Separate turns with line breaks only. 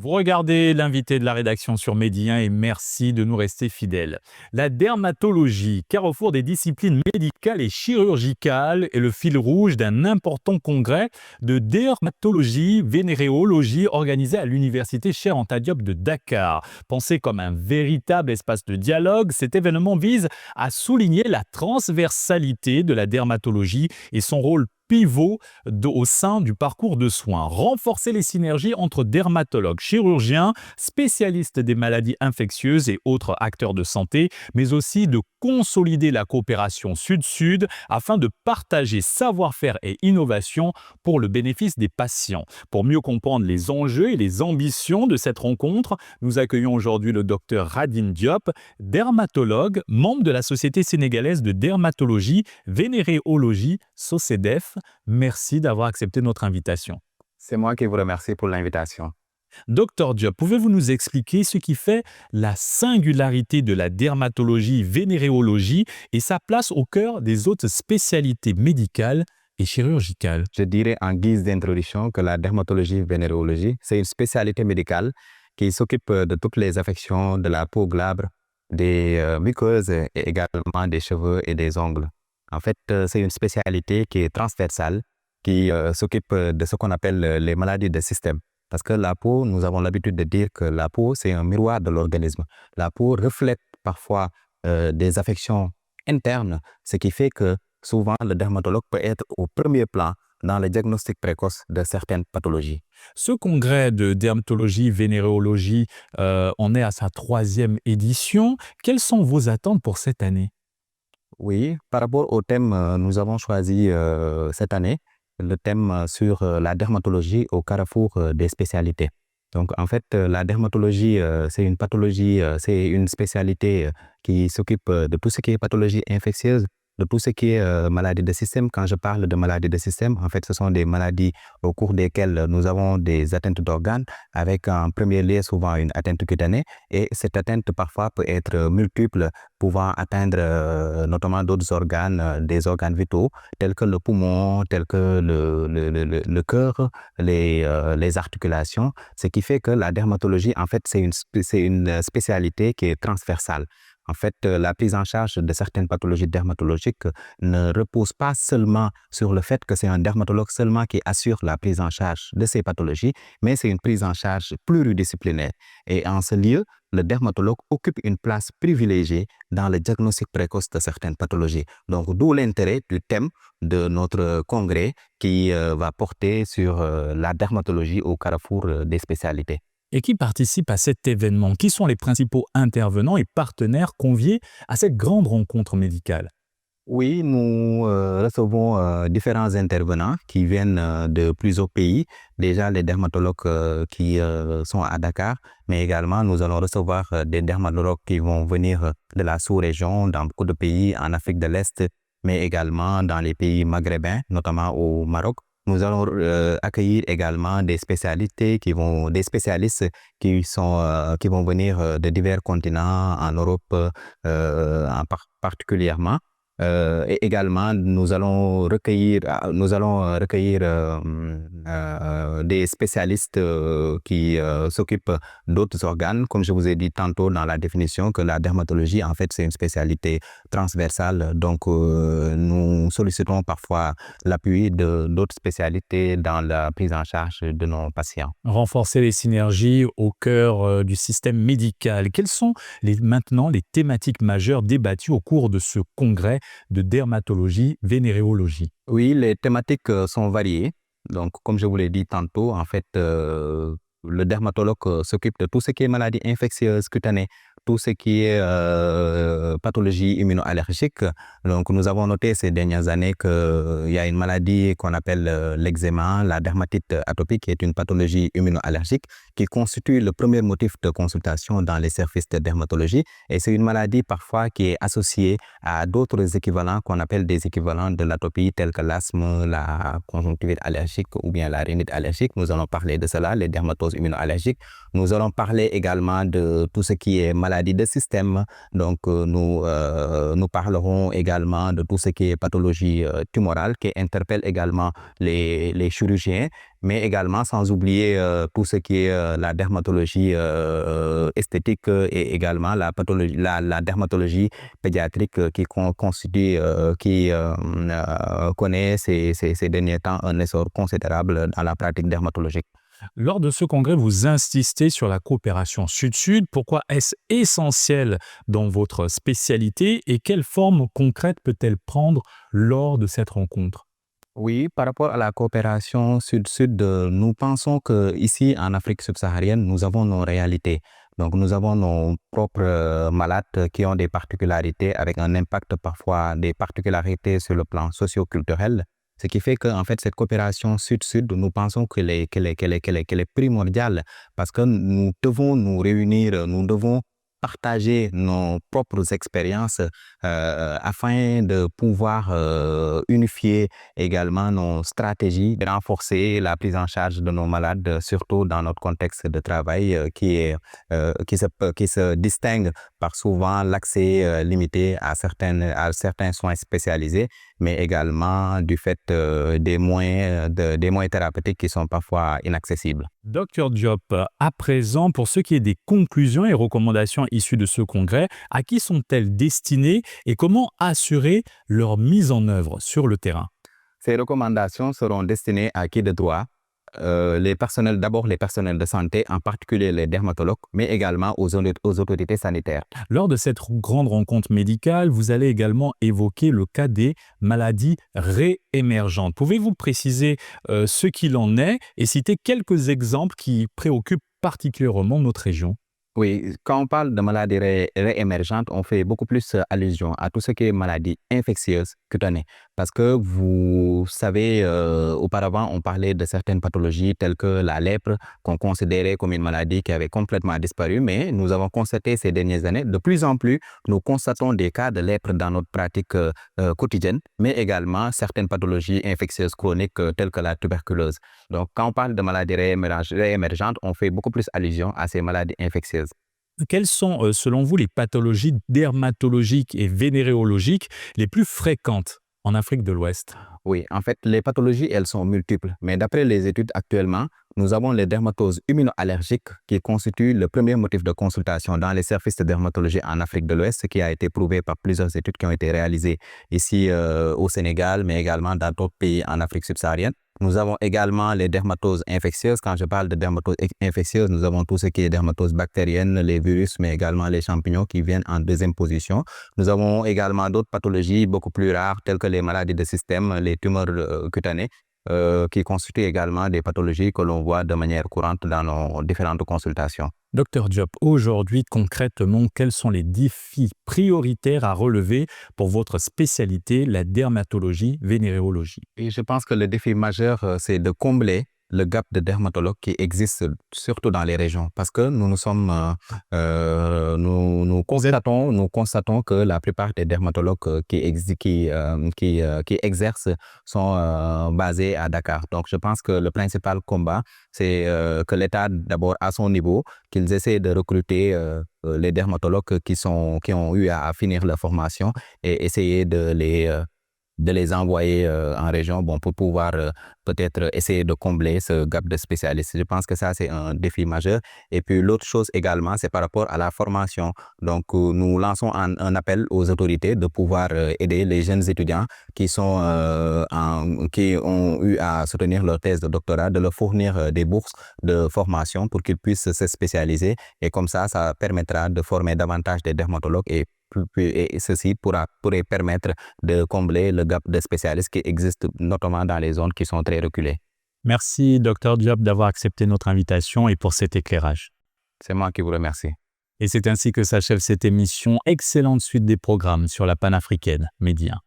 Vous regardez l'invité de la rédaction sur Medi 1 et merci de nous rester fidèles. La dermatologie, carrefour des disciplines médicales et chirurgicales, est le fil rouge d'un important congrès de dermatologie, vénéréologie organisé à l'université Cheikh Anta Diop de Dakar. Pensé comme un véritable espace de dialogue, cet événement vise à souligner la transversalité de la dermatologie et son rôle pivot au sein du parcours de soins, renforcer les synergies entre dermatologues, chirurgiens, spécialistes des maladies infectieuses et autres acteurs de santé, mais aussi de consolider la coopération sud-sud afin de partager savoir-faire et innovation pour le bénéfice des patients. Pour mieux comprendre les enjeux et les ambitions de cette rencontre, nous accueillons aujourd'hui le docteur Radine Diop, dermatologue, membre de la Société sénégalaise de dermatologie, vénéréologie, SOCEDEF. Merci d'avoir accepté notre invitation.
C'est moi qui vous remercie pour l'invitation.
Docteur Diop, pouvez-vous nous expliquer ce qui fait la singularité de la dermatologie vénéréologie et sa place au cœur des autres spécialités médicales et chirurgicales?
Je dirais en guise d'introduction que la dermatologie vénéréologie, c'est une spécialité médicale qui s'occupe de toutes les affections de la peau glabre, des muqueuses et également des cheveux et des ongles. En fait, c'est une spécialité qui est transversale, qui s'occupe de ce qu'on appelle les maladies de système. Parce que la peau, nous avons l'habitude de dire que la peau, c'est un miroir de l'organisme. La peau reflète parfois des affections internes, ce qui fait que souvent le dermatologue peut être au premier plan dans le diagnostic précoce de certaines pathologies.
Ce congrès de dermatologie vénéréologie en est à sa 3e édition. Quelles sont vos attentes pour cette année?
Oui, par rapport au thème, nous avons choisi cette année le thème sur la dermatologie au carrefour des spécialités. Donc, en fait, la dermatologie, c'est une pathologie, c'est une spécialité qui s'occupe de tout ce qui est pathologie infectieuse, de tout ce qui est maladie de système. Quand je parle de maladie de système, en fait, ce sont des maladies au cours desquelles nous avons des atteintes d'organes, avec en premier lieu souvent une atteinte cutanée. Et cette atteinte parfois peut être multiple, pouvant atteindre notamment d'autres organes, des organes vitaux, tels que le poumon, tels que le cœur, les articulations. Ce qui fait que la dermatologie, en fait, c'est une spécialité qui est transversale. En fait, la prise en charge de certaines pathologies dermatologiques ne repose pas seulement sur le fait que c'est un dermatologue seulement qui assure la prise en charge de ces pathologies, mais c'est une prise en charge pluridisciplinaire. Et en ce lieu, le dermatologue occupe une place privilégiée dans le diagnostic précoce de certaines pathologies. Donc, d'où l'intérêt du thème de notre congrès qui va porter sur la dermatologie au carrefour des spécialités.
Et qui participe à cet événement? Qui sont les principaux intervenants et partenaires conviés à cette grande rencontre médicale?
Oui, nous recevons différents intervenants qui viennent de plusieurs pays. Déjà, les dermatologues qui sont à Dakar, mais également nous allons recevoir des dermatologues qui vont venir de la sous-région, dans beaucoup de pays en Afrique de l'Est, mais également dans les pays maghrébins, notamment au Maroc. Nous allons accueillir également des spécialistes qui vont venir de divers continents en Europe particulièrement. Et également, nous allons recueillir des spécialistes qui s'occupent d'autres organes. Comme je vous ai dit tantôt dans la définition, que la dermatologie, en fait, c'est une spécialité transversale. Donc, nous sollicitons parfois l'appui d'autres spécialités dans la prise en charge de nos patients.
Renforcer les synergies au cœur du système médical. Quelles sont maintenant les thématiques majeures débattues au cours de ce congrès de dermatologie vénéréologie?
Oui, les thématiques sont variées. Donc, comme je vous l'ai dit tantôt, en fait, le dermatologue s'occupe de tout ce qui est maladie infectieuse cutanée, tout ce qui est pathologie immunoallergique. Donc, nous avons noté ces dernières années qu'il y a une maladie qu'on appelle l'eczéma, la dermatite atopique, qui est une pathologie immunoallergique qui constitue le premier motif de consultation dans les services de dermatologie. Et c'est une maladie parfois qui est associée à d'autres équivalents qu'on appelle des équivalents de l'atopie, tels que l'asthme, la conjonctivite allergique ou bien la rhinite allergique. Nous allons parler de cela, les dermatoses immunoallergiques. Nous allons parler également de tout ce qui est maladie maladies de système. Donc, nous parlerons également de tout ce qui est pathologie tumorale qui interpelle également les chirurgiens, mais également sans oublier tout ce qui est la dermatologie esthétique et également la dermatologie pédiatrique qui connaît ces derniers temps un essor considérable dans la pratique dermatologique.
Lors de ce congrès, vous insistez sur la coopération Sud-Sud. Pourquoi est-ce essentiel dans votre spécialité et quelle forme concrète peut-elle prendre lors de cette rencontre?
Oui, par rapport à la coopération Sud-Sud, nous pensons qu'ici en Afrique subsaharienne, nous avons nos réalités. Donc, nous avons nos propres malades qui ont des particularités avec un impact parfois des particularités sur le plan socio-culturel. Ce qui fait qu'en fait, cette coopération Sud-Sud, nous pensons qu'elle est primordiale parce que nous devons nous réunir, nous devons partager nos propres expériences afin de pouvoir unifier également nos stratégies, renforcer la prise en charge de nos malades, surtout dans notre contexte de travail qui se distingue par souvent l'accès limité à certains soins spécialisés, mais également du fait des moyens thérapeutiques qui sont parfois inaccessibles.
Dr Diop, à présent, pour ce qui est des conclusions et recommandations issues de ce congrès, à qui sont-elles destinées et comment assurer leur mise en œuvre sur le terrain?
Ces recommandations seront destinées à qui de droit, d'abord les personnels de santé, en particulier les dermatologues, mais également aux autorités sanitaires.
Lors de cette grande rencontre médicale, vous allez également évoquer le cas des maladies réémergentes. Pouvez-vous préciser ce qu'il en est et citer quelques exemples qui préoccupent particulièrement notre région?
Oui, quand on parle de maladies réémergentes, on fait beaucoup plus allusion à tout ce qui est maladies infectieuses cutanées. Parce que vous savez, auparavant, on parlait de certaines pathologies telles que la lèpre, qu'on considérait comme une maladie qui avait complètement disparu, mais nous avons constaté ces dernières années, de plus en plus, nous constatons des cas de lèpre dans notre pratique quotidienne, mais également certaines pathologies infectieuses chroniques telles que la tuberculose. Donc, quand on parle de maladies réémergentes, on fait beaucoup plus allusion à ces maladies infectieuses.
Quelles sont, selon vous, les pathologies dermatologiques et vénéréologiques les plus fréquentes en Afrique de l'Ouest?
Oui, en fait, les pathologies, elles sont multiples. Mais d'après les études actuellement, nous avons les dermatoses immunoallergiques qui constituent le premier motif de consultation dans les services de dermatologie en Afrique de l'Ouest, ce qui a été prouvé par plusieurs études qui ont été réalisées ici au Sénégal, mais également dans d'autres pays en Afrique subsaharienne. Nous avons également les dermatoses infectieuses. Quand je parle de dermatoses infectieuses, nous avons tout ce qui est dermatose bactérienne, les virus, mais également les champignons qui viennent en deuxième position. Nous avons également d'autres pathologies beaucoup plus rares, telles que les maladies de système, les tumeurs cutanées, qui constituent également des pathologies que l'on voit de manière courante dans nos différentes consultations.
Dr Diop, aujourd'hui, concrètement, quels sont les défis prioritaires à relever pour votre spécialité, la dermatologie vénéréologie?
Et je pense que le défi majeur, c'est de combler le gap de dermatologues qui existe surtout dans les régions. Parce que nous constatons que la plupart des dermatologues qui exercent sont basés à Dakar. Donc, je pense que le principal combat, c'est que l'État, d'abord, à son niveau, qu'ils essaient de recruter les dermatologues qui ont eu à finir leur formation et essayer de les envoyer en région pour pouvoir peut-être essayer de combler ce gap de spécialistes. Je pense que ça, c'est un défi majeur. Et puis l'autre chose également, c'est par rapport à la formation. Donc, nous lançons un appel aux autorités de pouvoir aider les jeunes étudiants qui ont eu à soutenir leur thèse de doctorat, de leur fournir des bourses de formation pour qu'ils puissent se spécialiser. Et comme ça permettra de former davantage des dermatologues et ceci pourrait permettre de combler le gap de spécialistes qui existe notamment dans les zones qui sont très reculées.
Merci, Dr Diop, d'avoir accepté notre invitation et pour cet éclairage.
C'est moi qui vous remercie.
Et c'est ainsi que s'achève cette émission. Excellente suite des programmes sur la panafricaine Média.